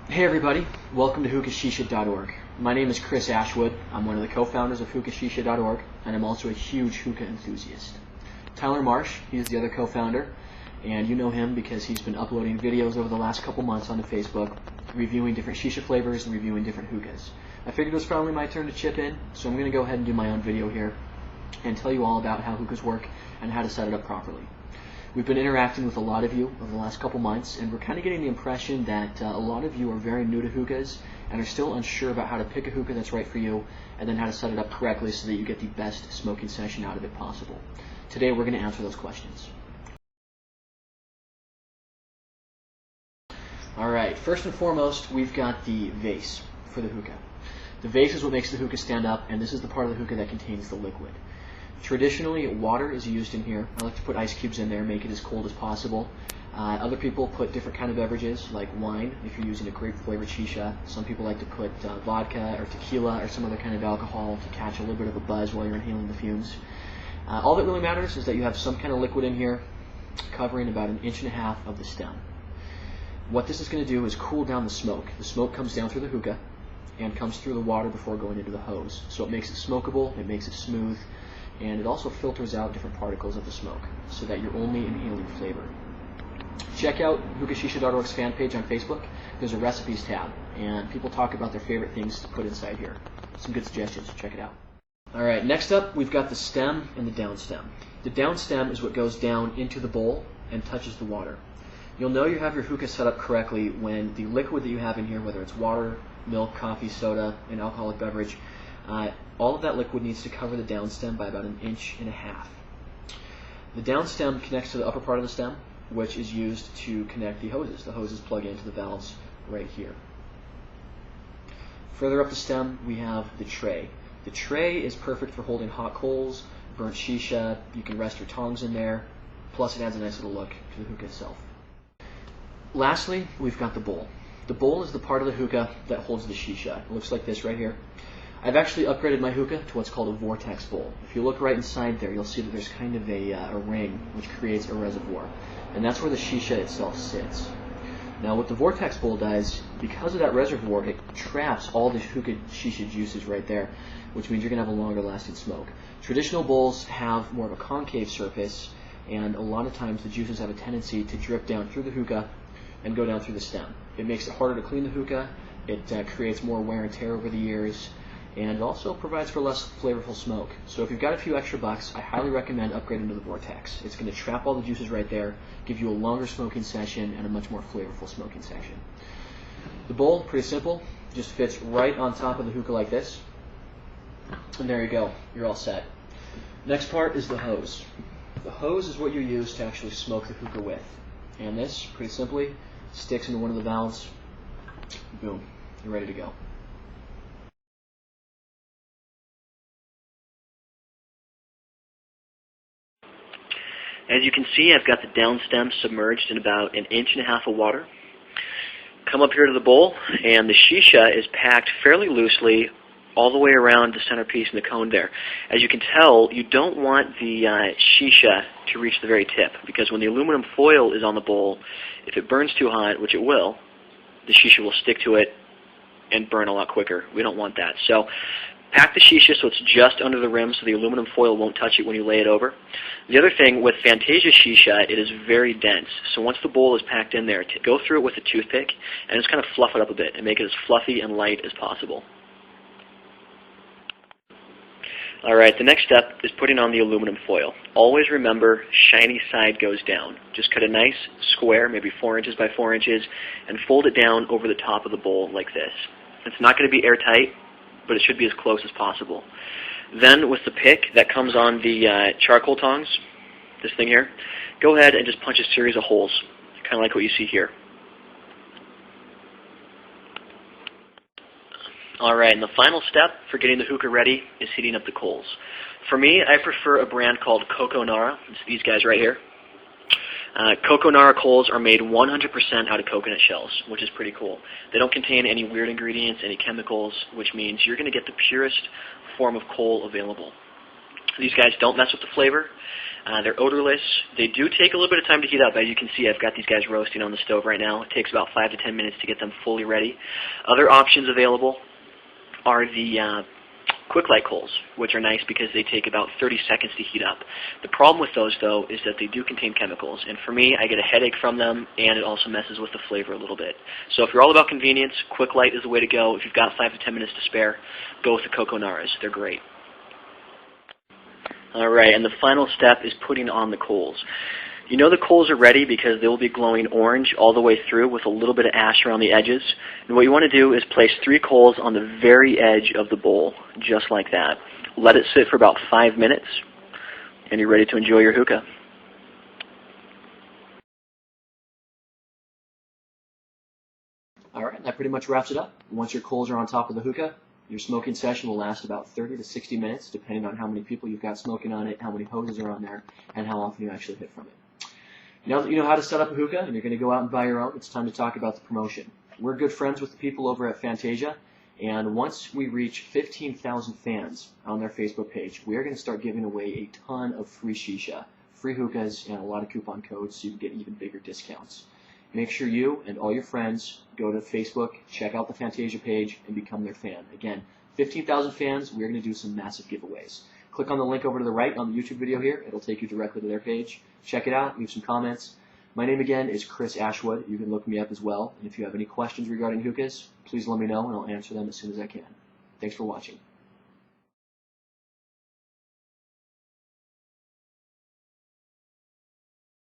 Hey everybody, welcome to hookahshisha.org. My name is Chris Ashwood. I'm one of the co-founders of hookahshisha.org, and I'm also a huge hookah enthusiast. Tyler Marsh, he's the other co-founder, and you know him because he's been uploading videos over the last couple months onto Facebook, reviewing different shisha flavors and reviewing different hookahs. I figured it was finally my turn to chip in, so I'm going to go ahead and do my own video here and tell you all about how hookahs work and how to set it up properly. We've been interacting with a lot of you over the last couple months, and we're kind of getting the impression that a lot of you are very new to hookahs and are still unsure about how to pick a hookah that's right for you and then how to set it up correctly so that you get the best smoking session out of it possible. Today we're going to answer those questions. Alright, first and foremost, we've got the vase for the hookah. The vase is what makes the hookah stand up, and this is the part of the hookah that contains the liquid. Traditionally, water is used in here. I like to put ice cubes in there, make it as cold as possible. Other people put different kind of beverages, like wine, if you're using a grape-flavored shisha. Some people like to put vodka or tequila or some other kind of alcohol to catch a little bit of a buzz while you're inhaling the fumes. All that really matters is that you have some kind of liquid in here covering about 1.5 inches of the stem. What this is going to do is cool down the smoke. The smoke comes down through the hookah and comes through the water before going into the hose. So it makes it smokable, it makes it smooth, and it also filters out different particles of the smoke so that you're only inhaling flavor. Check out hookahshisha.org's fan page on Facebook. There's a recipes tab, and people talk about their favorite things to put inside here. Some good suggestions, check it out. Alright, next up we've got the stem and the down stem. The down stem is what goes down into the bowl and touches the water. You'll know you have your hookah set up correctly when the liquid that you have in here, whether it's water, milk, coffee, soda, an alcoholic beverage, all of that liquid needs to cover the down stem by about 1.5 inches. The down stem connects to the upper part of the stem, which is used to connect the hoses. The hoses plug into the valves right here. Further up the stem, we have the tray. The tray is perfect for holding hot coals, burnt shisha. You can rest your tongs in there. Plus, it adds a nice little look to the hookah itself. Lastly, we've got the bowl. The bowl is the part of the hookah that holds the shisha. It looks like this right here. I've actually upgraded my hookah to what's called a vortex bowl. If you look right inside there, you'll see that there's kind of a ring which creates a reservoir. And that's where the shisha itself sits. Now what the vortex bowl does, because of that reservoir, it traps all the hookah shisha juices right there, which means you're going to have a longer lasting smoke. Traditional bowls have more of a concave surface, and a lot of times the juices have a tendency to drip down through the hookah and go down through the stem. It makes it harder to clean the hookah, it creates more wear and tear over the years, and it also provides for less flavorful smoke. So if you've got a few extra bucks, I highly recommend upgrading to the Vortex. It's going to trap all the juices right there, give you a longer smoking session, and a much more flavorful smoking session. The bowl, pretty simple, just fits right on top of the hookah like this. And there you go, you're all set. Next part is the hose. The hose is what you use to actually smoke the hookah with. And this, pretty simply, sticks into one of the valves. Boom, you're ready to go. As you can see, I've got the down stem submerged in about 1.5 inches of water. Come up here to the bowl, and the shisha is packed fairly loosely all the way around the centerpiece and the cone there. As you can tell, you don't want the shisha to reach the very tip, because when the aluminum foil is on the bowl, if it burns too hot, which it will, the shisha will stick to it and burn a lot quicker. We don't want that. So pack the shisha so it's just under the rim so the aluminum foil won't touch it when you lay it over. The other thing, with Fantasia shisha, it is very dense. So once the bowl is packed in there, go through it with a toothpick and just kind of fluff it up a bit and make it as fluffy and light as possible. Alright, the next step is putting on the aluminum foil. Always remember, shiny side goes down. Just cut a nice square, maybe 4 inches by 4 inches, and fold it down over the top of the bowl like this. It's not going to be airtight, but it should be as close as possible. Then with the pick that comes on the charcoal tongs, this thing here, go ahead and just punch a series of holes, kind of like what you see here. Alright, and the final step for getting the hookah ready is heating up the coals. For me, I prefer a brand called Coco Nara. It's these guys right here. Coco Nara coals are made 100% out of coconut shells, which is pretty cool. They don't contain any weird ingredients, any chemicals, which means you're going to get the purest form of coal available. These guys don't mess with the flavor. They're odorless. They do take a little bit of time to heat up. As you can see, I've got these guys roasting on the stove right now. It takes about 5 to 10 minutes to get them fully ready. Other options available are the quick light coals, which are nice because they take about 30 seconds to heat up. The problem with those, though, is that they do contain chemicals, and for me, I get a headache from them, and it also messes with the flavor a little bit. So if you're all about convenience, quick light is the way to go. If you've got 5 to 10 minutes to spare, go with the Coco Naras. They're great. All right, and the final step is putting on the coals. You know the coals are ready because they will be glowing orange all the way through with a little bit of ash around the edges. And what you want to do is place 3 coals on the very edge of the bowl, just like that. Let it sit for about 5 minutes, and you're ready to enjoy your hookah. All right, that pretty much wraps it up. Once your coals are on top of the hookah, your smoking session will last about 30 to 60 minutes, depending on how many people you've got smoking on it, how many hoses are on there, and how often you actually hit from it. Now that you know how to set up a hookah and you're going to go out and buy your own, it's time to talk about the promotion. We're good friends with the people over at Fantasia, and once we reach 15,000 fans on their Facebook page, we are going to start giving away a ton of free Shisha, free hookahs, and a lot of coupon codes so you can get even bigger discounts. Make sure you and all your friends go to Facebook, check out the Fantasia page, and become their fan. Again, 15,000 fans, we're going to do some massive giveaways. Click on the link over to the right on the YouTube video here. It'll take you directly to their page. Check it out. Leave some comments. My name again is Chris Ashwood. You can look me up as well. And if you have any questions regarding hookahs, please let me know, and I'll answer them as soon as I can. Thanks for watching.